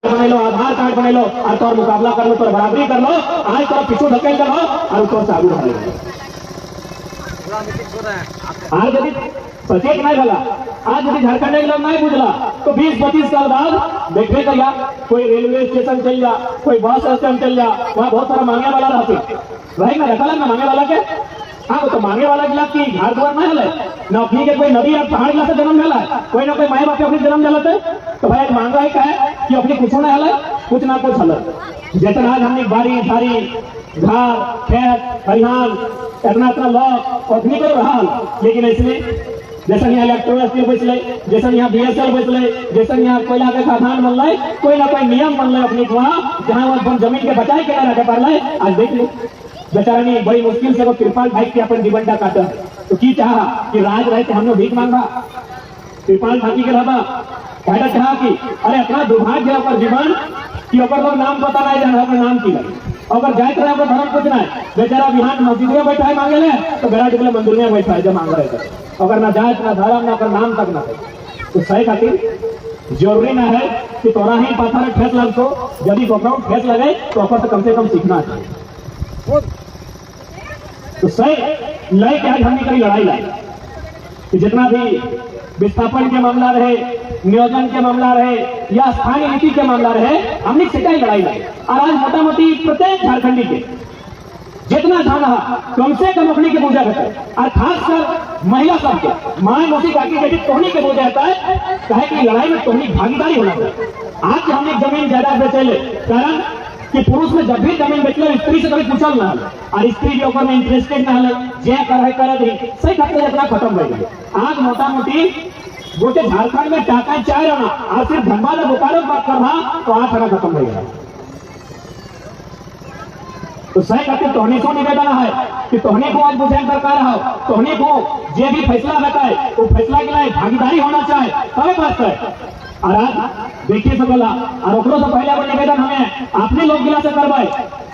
बना लो, आधार कार्ड बना लो और तोर मुकाबला कर लो, तोर बराबरी कर लो, आज तोर पीछू धकेल कर लो और तोर आगू बढ़ लो। आज यदि सचेत नहीं भला, आज यदि झारखंड के लोग नहीं बुझला तो 20-25 साल बाद देखने का या कोई रेलवे स्टेशन चल जा, कोई बस स्टैंड चल जा, वहाँ बहुत सारा मांगे वाला रहते वही ना रखा ना मांगे वाला के। हाँ वो तो मांगे वाला गिला की घर द्वार नहीं हले नौकरी के कोई नदी या पहाड़ गिला से जन्म मिला कोई ना कोई माए बाप अपनी जन्म दिलाते तो भाई मांगा ही है कि अपनी कुछ ना हले कुछ ना कुछ हले। जितना आज हमने बारी सारी घर खेत खरिहान इतना इतना लॉक अपनी कर रहा, लेकिन इसमें जैसा यहाँ इलेक्ट्रॉनिक स्टील बेचले, जैसा यहाँ बीएसएल बेचले, जैसा यहाँ कोयला के साधन बन रहे, कोई ना कोई नियम बन रहे अपनी वहाँ जहाँ वहाँ जमीन के बचाए के रखे पड़ रहे। आज देख लो बेचारा नहीं बड़ी मुश्किल से वो कृपाल भाई के अपन जीवन काटा तो की चाहा कि राज रहे तो हम लोग भीख मांगा कृपाल भाई के रहा कहना चाहा कि अरे इतना दुर्भाग्य है पर जीवन कि अगर लोग नाम पता नहीं जाना अपने नाम की लगे अगर जाए रहे अगर धर्म कुछ नहीं बेचारा बिहान मस्जिद में बैठा है मांगे ले तो बेरा टिकले मंदिर में बैठा है जब मांग रहे थे अगर ना जाए ना धर्म ना अगर नाम तक ना है तो सही खातिर जरूरी ना है कि तोरा ही पत्थर ठेस लग तो यदि पकड़ो ठेस लगे तो अपर से कम सीखना चाहिए। तो सही लय के आज हमने करी लड़ाई लाई कि जितना भी विस्थापन के मामला रहे, नियोजन के मामला रहे या स्थानीय नीति के मामला रहे, हमने सिटाई लड़ाई लाई और आज मोटा मोटी प्रत्येक झारखंडी के जितना धान रहा कम से कम अपनी के पूजा करता है और खासकर महिला सब के माए मोसी काकी बेटी तोहनी के पूजा जाता है कहे कि लड़ाई में तोहनी भागीदारी होना चाहिए। आज हमने जमीन जायदाद बेचे कारण कि पुरुष में जब भी जमीन बेचले स्त्री से कभी पूछल ना और स्त्री के ऊपर में इंटरेस्टेड ना जे कर दी सही खाते जितना खत्म हो गई। आज मोटा मोटी गोटे झारखंड में टाका चाय रहना और सिर्फ धनबाद और बोकारो बात कर रहा तो आज सारा खत्म हो गया। तो सही खाते तोहनी को निवेदन है कि तोहनी को आज बुझान सरकार हो तोहनी को जे भी फैसला बताए वो फैसला के लिए भागीदारी होना चाहे तब बात है। और आज देखिए सकला और ओकरो से पहले अपन निवेदन हमें अपने लोग गिला से करवाए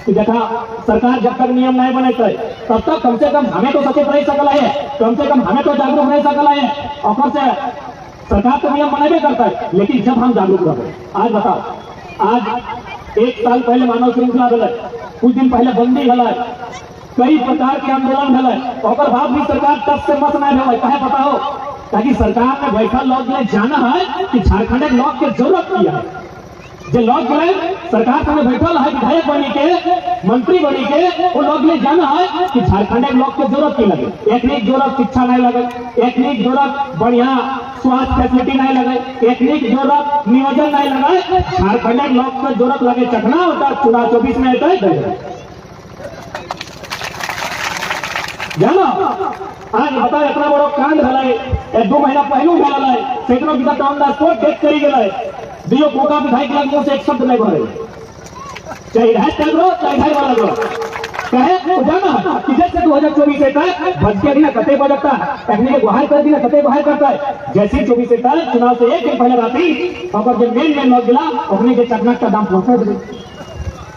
कि देखा सरकार जब तक नियम नहीं बने तब तक कम से कम हमें तो सचेत रह सकला है, कम से कम हमें तो जागरूक रह सकला है और से सरकार तो नियम बनाबे करता है लेकिन जब हम जागरूक रहे। आज बताओ आज 1 साल पहले मानव श्रृंखला भले कुछ दिन पहले बंदी भले कई प्रकार के आंदोलन भले और बाद भी सरकार तब से मत नहीं भले कहे पता हो ताकि सरकार ने बैठा लोग ने जाना है कि झारखंड के लोग की जरूरत किया है जो लोग गए सरकार में बैठा है विधायक बनी के मंत्री बनी के वो लोग ने जाना है कि झारखंड के लोग की जरूरत की लगे। एक नीक जरूरत शिक्षा नहीं लगे, एक नीक जरूरत बढ़िया स्वास्थ्य फैसिलिटी नहीं लगे, एक नीक जरूरत नियोजन नहीं लगे, झारखंड के लोग की जरूरत लगे चखना होता चुनाव 24 में जानो आज बताओ इतना बड़ा कांड भले 1-2 महीना पहलू भले सैकड़ों की कामदार कोर्ट डेथ करी गए दियो कोका विधायक लगने से एक शब्द नहीं भरे चाहे राज करो चाहे घर वाला करो कहे जाना कि जैसे 2024 से तक भटके दिन कते बजता तकनीक गुहार कर दिया कते गुहार करता है जैसे 24 से तक चुनाव से एक दिन पहले राती और जब मेन लोग गिला अपने के चकनाक का दाम पहुंचा दे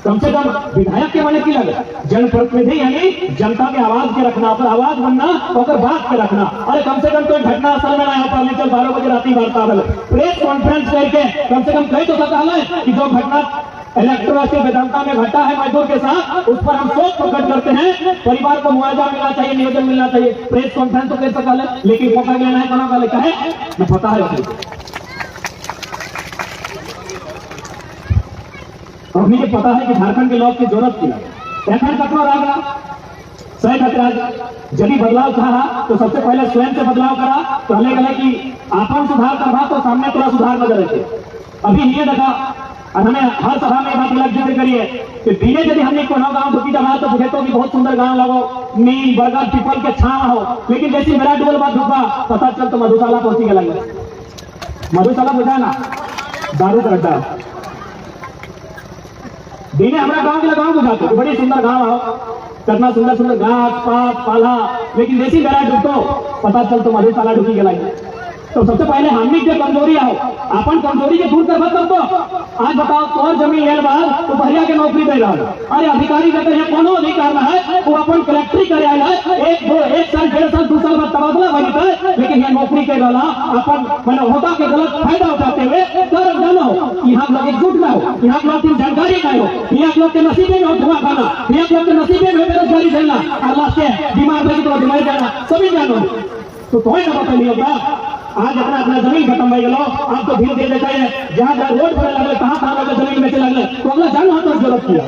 कम से कम विधायक के बने की लगे जनप्रतिनिधि यानी जनता के आवाज के रखना पर आवाज बनना और बात के रखना। अरे कम से कम कोई घटना असल में ना पानी चल 12 बजे राती वार्ता प्रेस कॉन्फ्रेंस करके कम से कम कही तो सकता है कि जो घटना इलेक्ट्रोनिक वेदांता में घटा है मजदूर के साथ उस पर हम शोक प्रकट करते हैं, परिवार को मुआवजा मिलना चाहिए, नियोजन मिलना चाहिए। प्रेस कॉन्फ्रेंस तो कर सकता है लेकिन मौका लेना है बना वाले कहे न पता है और मुझे पता है कि झारखंड के लोग की जरूरत की लगे कटवा रागना सही खतरा जब बदलाव चाहा तो सबसे पहले स्वयं से बदलाव करा तो हले गले कि आपन सुधार करवा तो सामने पूरा सुधार नजर रखे। अभी ये देखा और हमें हर सभा में बात अलग जिक्र करिए कि धीरे यदि हमने कोनो गांव दुखी दबा तो मुझे तो भी बहुत सुंदर गांव लगो नीम बरगद पीपल के छाव हो लेकिन जैसी मेरा डबल बात ढुका पता चल तो मधुशाला पहुंची गया। मधुशाला बुझा ना दारू का अड्डा दीने हमारा गांव के गांव बुझाते तो बड़ी सुंदर गांव हो कितना सुंदर सुंदर घास पात पाला लेकिन जैसी मेरा डूबतो पता चल तो मधुशाला ढुकी गया तो सबसे पहले हमनी के कमजोरी आओ, अपन कमजोरी के दूर कर तो आज बताओ तोर जमीन लेल बाद तो भैया के नौकरी दे रहा है। अरे अधिकारी कहते हैं कोनो अधिकार ना है, वो अपन कलेक्टरी करे आया है, एक साल 1.5 साल 2 साल बाद तबादला बनी है, लेकिन ये नौकरी के वाला अपन मैंने होता के गलत फायदा उठाते हुए कर जानो। यहाँ लोग एकजुट ना हो, यहाँ लोग की जानकारी ना हो, यहाँ लोग के नसीबे में धुआं खाना, यहाँ लोग के नसीबे में बेरोजगारी झेलना, अल्लाह से बीमार पड़ी तो बीमारी जाना सभी जानो। तो कोई ना बता लिया आज अपना अपना जमीन खत्म हो गलो, आप तो धीरे धीरे चाहिए जहाँ जहाँ रोड पर लगे कहाँ लगे जमीन बेचे लगे तो अगला जानो तो जरूरत किया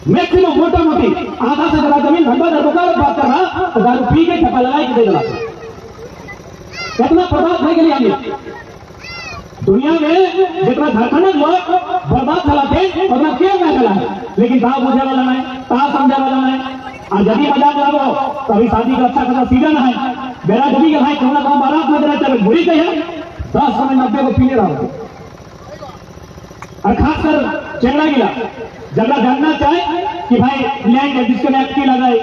मैक्सिमम मोटा मोटी आधा से ज्यादा जमीन भंडा दुकान बात कर रहा तो दारू पी के ठप्पा लगाई के दे दिला। कितना प्रभाव है के लिए दुनिया में जितना झारखंड लोग बर्बाद चलाते और क्यों ना चला है, लेकिन कहा बुझे वाला नहीं, कहा समझे वाला नहीं। और जब मजाक लगो तो अभी शादी का अच्छा खासा सीजन है, बेरा जबी के भाई कहना गाँव बारात में रहते हैं बुरी कही है 10 समय 90 को पीने रहा और खासकर चेंगड़ा गिला जगह जानना चाहे कि भाई लैंड डिस्कनेक्ट की लगाए,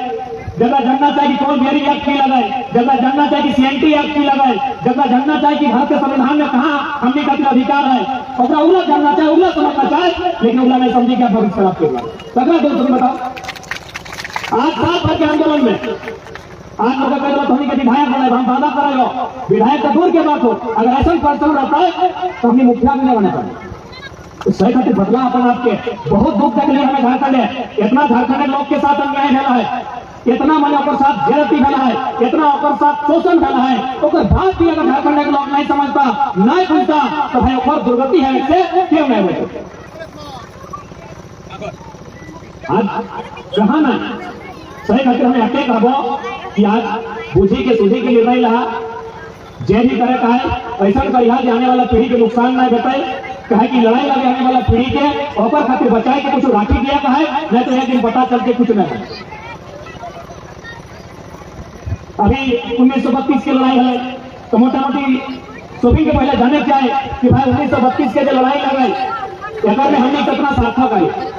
जगह जानना चाहिए कि कौन बियरिंग एक्ट की लगाए, जगह जानना चाहिए कि सीएनटी एक्ट की लगाए, जगह जानना चाहिए कि भारत के संविधान में कहाँ हमने का अधिकार है, और उगला जानना चाहिए, उगला समझना चाहे, लेकिन उगला नहीं समझी क्या भविष्य खराब करना। सगला दोस्तों बताओ आज साल भर के आंदोलन में आज लोग हमने के विधायक बनाए, हम वादा करेगा विधायक का दूर के बात हो, अगर ऐसा पर्सन रहता है तो हमने मुखिया भी नहीं बने पाए। सही खाते बदला अपन आपके बहुत दुख तकलीफ हमें झारखंड है, इतना झारखंड लोग के साथ अन्याय फैला है, इतना मैंने ओकर साथ जरती फैला है, इतना ओकर साथ शोषण फैला है, ओकर बात भी अगर झारखंड के लोग नहीं समझता नहीं पूछता तो भाई ओकर दुर्गति है इससे क्यों नहीं होती। आज कहा ना सही खातिर हमें हटे कहबो कि आज बुझी के सुधी के निर्णय रहा जे भी करे कहे ऐसा करिहा कि आने वाला पीढ़ी के नुकसान नहीं बताए, कहे कि लड़ाई लगे आने वाला पीढ़ी के ओकर खातिर बचाए के कुछ राखी दिया कहे, नहीं तो एक दिन पता चल के कुछ नहीं। अभी 1932 की लड़ाई है तो मोटा मोटी सभी के पहले जाने चाहे कि भाई 1932 के जो लड़ाई लगे अगर में हमने कितना सार्थक है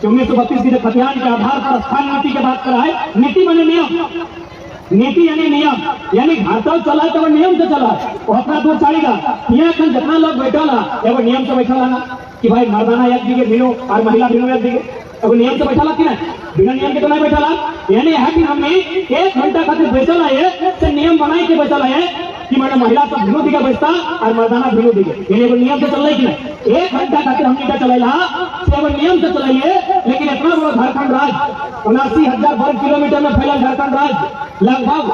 कि 1932 की जो खतियान के आधार पर स्थान नीति की बात करा है। नीति माने नियम, नीति यानी नियम, यानी भारत चला तो नियम से चला वो अपना दूर चलेगा। यहाँ कल जितना लोग बैठा एगो नियम से बैठा ना कि भाई मर्दाना एक दिखे भिनो और महिला भिनो एक दिखे, अब नियम से बैठा कि नहीं, बिना नियम के तो नहीं बैठा। यानी है कि हमने 1 घंटा खातिर बैठल है नियम बनाई के बैठल है कि मैंने महिला सब भिनो दिखे बैठता और मर्दाना भिनो दिखे, यानी नियम से चल रही कि नहीं। 1 घंटा खातिर हमने क्या चला नियम से चलाइए, लेकिन इतना बड़ा झारखंड राज्य 79,000 वर्ग किलोमीटर में फैला झारखंड राज्य लगभग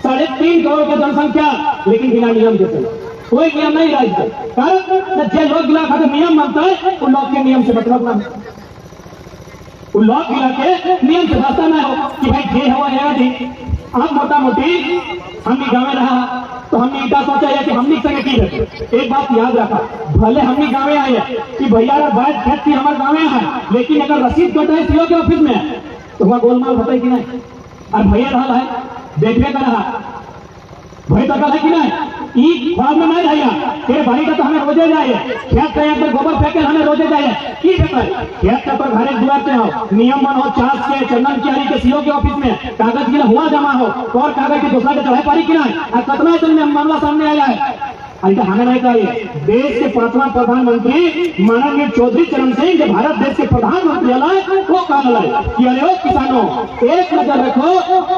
3.5 करोड़ की जनसंख्या, लेकिन बिना नियम के चले कोई नियम नहीं राज्य कारण जो लोग गिला खाते नियम मानता है उन लोग के नियम से मतलब ना, उन लोग गिला के नियम से भाषा ना हो कि भाई ये हुआ है। अब मोटा मोटी हमने गाँव में रहा तो हमने इतना सोचा है कि हमने संगे की रखे। एक बात याद रखा, भले हमने गाँव में आए कि भैया बात खेत थी हमारे गाँव में है, लेकिन अगर रसीद कटे है सीओ के ऑफिस में तो वहाँ गोलमाल बताए कि नहीं। और भैया रहा है देखने का रहा भाई तो है कि नहीं फार्म में नहीं रहिया तेरे भाई का तो हमें रोजे जाए खेत का एक गोबर फेंके हमें रोजे जाए की खेत का तो घर दुआर पे हो नियम बन हो चास के चंदन कियारी के सीओ के ऑफिस में कागज के लिए हुआ जमा हो तो और कागज की दूसरा के चढ़ाई पारी कि नहीं और कितना दिन में मामला सामने आया है। हमें नहीं कहिए देश के 5वां प्रधानमंत्री माननीय चौधरी चरण सिंह जो भारत देश के प्रधानमंत्री है वो कहला कि अरे ओ किसानों एक नजर रखो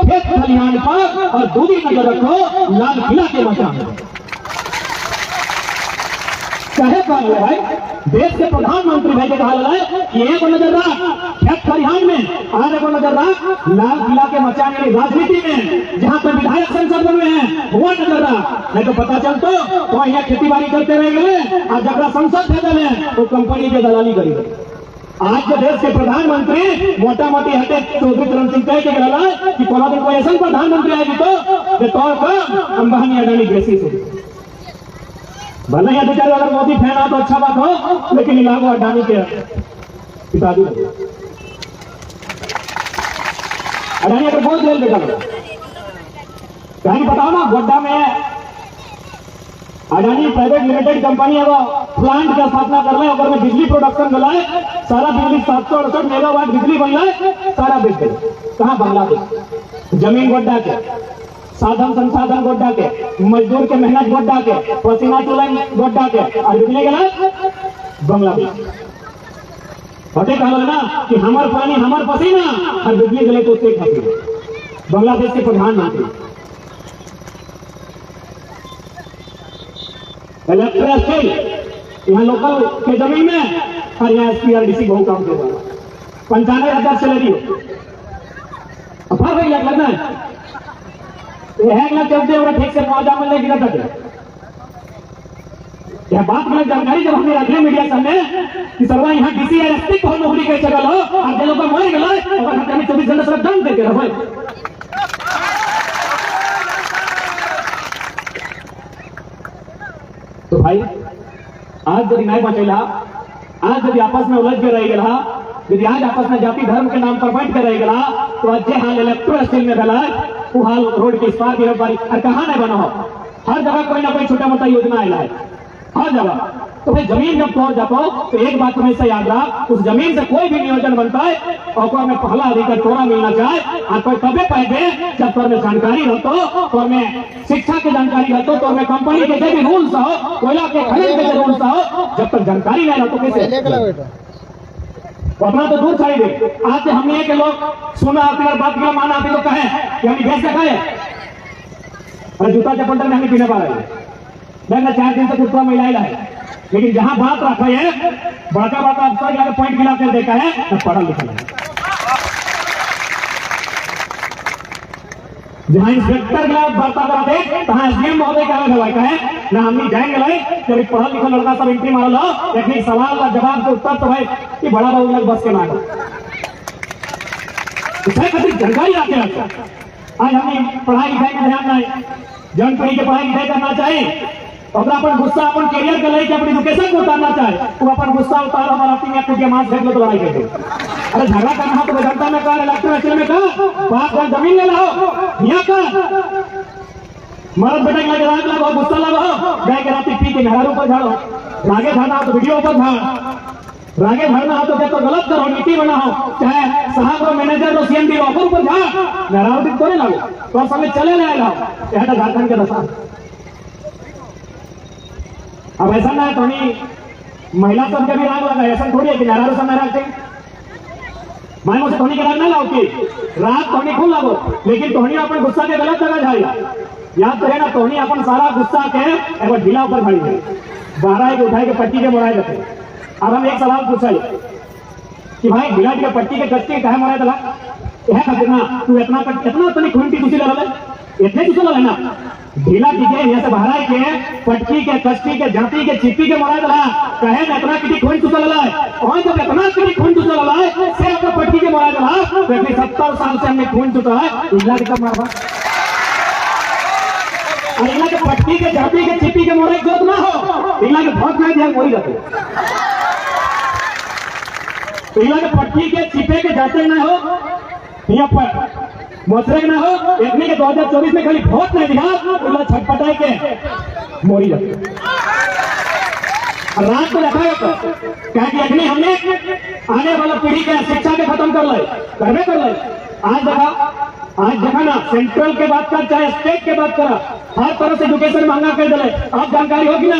खेत खलिहान पर और दूसरी नजर रखो लाल किला के मचान में। कहे कहला भाई देश के प्रधानमंत्री भाई के कहला कि एक नजर रख खेत खलिहान में और एक नजर रख लाल किला के मचान यानी राजनीति में जहां पर विधायक संसद बने हैं वो नजर रख, नहीं तो पता चलतो तो यहाँ खेती बाड़ी करते रह गए और जब संसद भेजल है तो कंपनी के दलाली करी। आज के देश के प्रधानमंत्री मोटा मोटी हटे चौधरी चरण सिंह कह के गला कि कोनो दिन कोई ऐसा प्रधानमंत्री आएगी तो तौर पर अंबानी अडानी बेसिस हो भले ही बेचारे अगर मोदी फैन आ तो अच्छा बात हो, लेकिन इलाको अडानी के पिताजी अडानी अगर बहुत जेल देखा कहीं बताओ ना गोड्डा में अडानी प्राइवेट लिमिटेड कंपनी है वो प्लांट का स्थापना कर रहे हैं, बिजली प्रोडक्शन बनाए सारा बिजली 768 मेगावाट बिजली बन रहा है सारा बिजली कहाँ बांग्लादेश जमीन गोड्डा के साधन संसाधन गोड्डा के, मजदूर के मेहनत गोड्डा के, पसीना चुलन गोड्डा के, और बिजली गला बांग्लादेश फटे कहल ना कि हमार पानी हमार पसीना, और बिजली गले तो शेख हसीना बांग्लादेश के प्रधानमंत्री। यहाँ लोकल के जमीन में और यहाँ SPRDC बहु काम कर रहा है, 95,000 सैलरी हो अफार भाई लगना है चलते और ठीक से मुआवजा मिलने गिरा सके। यह बात में जानकारी जब हमने रखने मीडिया सामने कि सरवा यहाँ DC और SP को नौकरी के चल हो और लोग मर गए और हमें 24 घंटे सिर्फ दम देते रहो। तो भाई आज यदि नहीं बचेला, आज यदि आपस में उलझ के रह गया, यदि आज आपस में जाति धर्म के नाम पर बैठ के रह गया, तो आज हाल इलेक्ट्रो स्टील में भला वो हाल रोड की स्पार गिरफ्तारी और कहाँ नहीं बना हो। हर जगह कोई ना कोई छोटा मोटा योजना आया है हर जगह। तो भाई जमीन जब पहुंच जाता तो एक बात हमेशा याद रख, उस जमीन से कोई भी नियोजन बनता है और में पहला अधिकार तोरा मिलना चाहे और कोई तबे पाएंगे जब तोर में जानकारी रहतो, तोर में शिक्षा की जानकारी रहतो, तोर में कंपनी के जो भी रूल्स हो, कोयला के खनन के जो रूल्स हो, जब तक जानकारी नहीं रहतो कैसे अपना तो दूर चाहिए। आज से हम के लोग सुना आते बात किया माना आते तो कहे कि हम भेज से खाए और जूता चप्पल तक नहीं पीने पा रहे मैं 4 दिन से कुछ महिला है, लेकिन जहां बात रखा है बड़का बड़का अफसर जाकर पॉइंट गिला कर देखा है न पढ़ा लिखा है। जहां इंस्पेक्टर गिला वार्ता कराते तहां SDM महोदय का अलग है ना हमने जाएंगे लाई जब पढ़ा लिखा लड़का सब एंट्री मारल हो, लेकिन सवाल का जवाब के उत्तर तो भाई कि बड़ा बाबू लग बस के ना जानकारी आते रहते। आज हमें पढ़ाई लिखाई में ध्यान नहीं, जन पढ़ी के पढ़ाई लिखाई करना चाहिए और अपन गुस्सा अपन कैरियर के लेके अपनी एजुकेशन को उतारना चाहे, वो अपन गुस्सा उतार हमारा तीन कुछ मांस फेंक लो तो लड़ाई करते। अरे झगड़ा करना तो जनता में कहा, इलेक्ट्रोल में कहा, बात बात जमीन ले लो यहाँ का मरद बेटे के राग लगाओ, गुस्सा लगाओ, गाय के राती पी के मेहरारू पर झाड़ो, रागे झाड़ना हो तो वीडियो पर झाड़, रागे झाड़ना हो तो क्या तो गलत करो, नीति बनाओ, चाहे साहब और मैनेजर और CMD ऑफर पर झाड़ मेहरारू भी तोड़े लगो तो समय चले ले आओ। यह झारखंड के दशा। अब ऐसा ना है थोड़ी महिला सब के भी राग लगा, ऐसा थोड़ी है कि नाराज सब नाराज थे मैं मुझे धोनी के राग नहीं लाओ कि राग धोनी खूब लागो, लेकिन धोनी अपन गुस्सा के गलत जगह जाएगा। याद तो है ना, धोनी अपन सारा गुस्सा के एक बार ढीला ऊपर खड़ी है 12 के उठाए के पट्टी के मोड़ाए जाते। अब हम एक सवाल पूछा कि भाई ढीला के पट्टी के कच्चे कहे मोड़ाए दला यह खातिर ना तू इतना तनी खून की दूसरी लगा इतने दूसरे लगा ना ढीला टीके यहाँ से बाहर के पटकी के कश्ती के जाति के चिप्पी के मोड़ा दला कहे न इतना किटी खून चुका लगा और जब इतना किटी खून चुका लगा से आपका पटकी के मोड़ा दला तो 70 साल से हमने खून चुका है इला के कब मारवा और इला के पटकी के जाति के चिप्पी के मोड़ा जरूरत ना हो, इला के बहुत में ध्यान वही रहते इला के पटकी के चिपे के जाते ना हो यहाँ पर मोचरे ना हो इतने के 2024 में खाली वोट नहीं दिखा छटपटाए के मोड़ी लगे रात को रखा क्या कि अग्नि हमने आने वाला पीढ़ी के शिक्षा के खत्म कर ले आज देखा ना सेंट्रल के बात कर चाहे स्टेट के बात करा हर तरह से एजुकेशन महंगा कर दे। अब जानकारी होगी ना